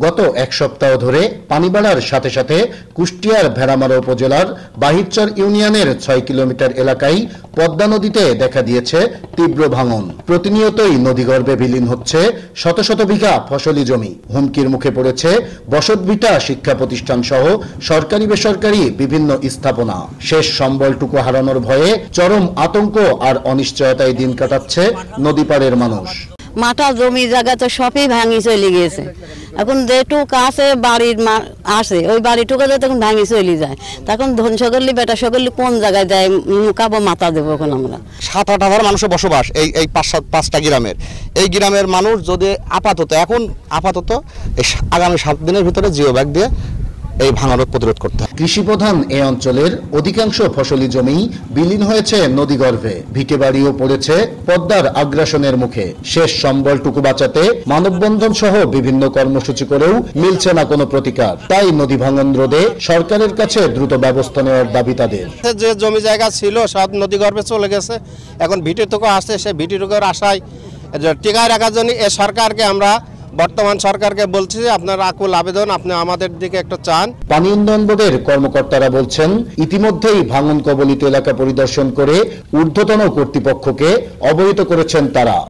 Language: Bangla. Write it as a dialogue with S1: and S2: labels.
S1: গত এক সপ্তাহ ধরে পানি বাড়ার সাথে সাথে কুষ্টিয়ার ভেড়ামারা উপজেলার বাহিরচর ইউনিয়নের ৬ কিলোমিটার এলাকায় পদ্মা নদীতে দেখা দিয়েছে তীব্র ভাঙন। প্রতিনিয়তই নদীগর্ভে বিলীন হচ্ছে শত শত বিঘা ফসলি জমি। হুমকির মুখে পড়েছে বসতভিটা, শিক্ষা প্রতিষ্ঠান সহ সরকারি বেসরকারি বিভিন্ন স্থাপনা। শেষ সম্বলটুকু হারানোর ভয়ে চরম আতঙ্ক আর অনিশ্চয়তায় দিন কাটাচ্ছে নদীপাড়ের মানুষ।
S2: মাঠা জমি জায়গা তো সবই ভাঙি চলে গিয়েছে। এখন যেটুক আছে বাড়ির আছে ওই বাড়িটুকু তখন ভাঙি চলে যায়। তখন ধন সকলি বেটা সকলি কোন জায়গায় যায় মুখাবো মাথা দেবো এখন আমরা।
S3: ৭-৮ মানুষের বসবাস এই ৫-৭ গ্রামের। এই গ্রামের মানুষ যদি আপাতত আগামী ৭ দিনের ভিতরে জিও ব্যাগ দিয়ে এই ভাঙন প্রতিরোধ করতে হবে।
S1: কৃষি প্রধান এই অঞ্চলের অধিকাংশ ফসলি জমি বিলীন হয়েছে নদীগর্ভে। ভিটে বাড়িও পড়েছে পদ্মার আগ্রাসনের মুখে। শেষ সম্বলটুকু বাঁচাতে মানববন্ধন সহ বিভিন্ন কর্মসূচি করেও মিলছে না কোনো প্রতিকার। তাই নদী ভাঙন রোধে সরকারের কাছে দ্রুত ব্যবস্থা নেওয়ার দাবি তাদের।
S3: যে জমি জায়গা ছিল সব নদীগর্ভে চলে গেছে, এখন ভিটেটুকু আসছে, সে ভিটেটুকুর আশায় টিকায় রাখার জন্য এ সরকারকে আমরা বর্তমান সরকারকে বলছি যে আপনার আকুল আবেদন, আপনি আমাদের দিকে একটা চান।
S1: পানি উন্নয়ন বোর্ডের কর্মকর্তারা বলছেন, ইতিমধ্যেই ভাঙন কবলিত এলাকা পরিদর্শন করে ঊর্ধ্বতন কর্তৃপক্ষকে অবহিত করেছেন তারা।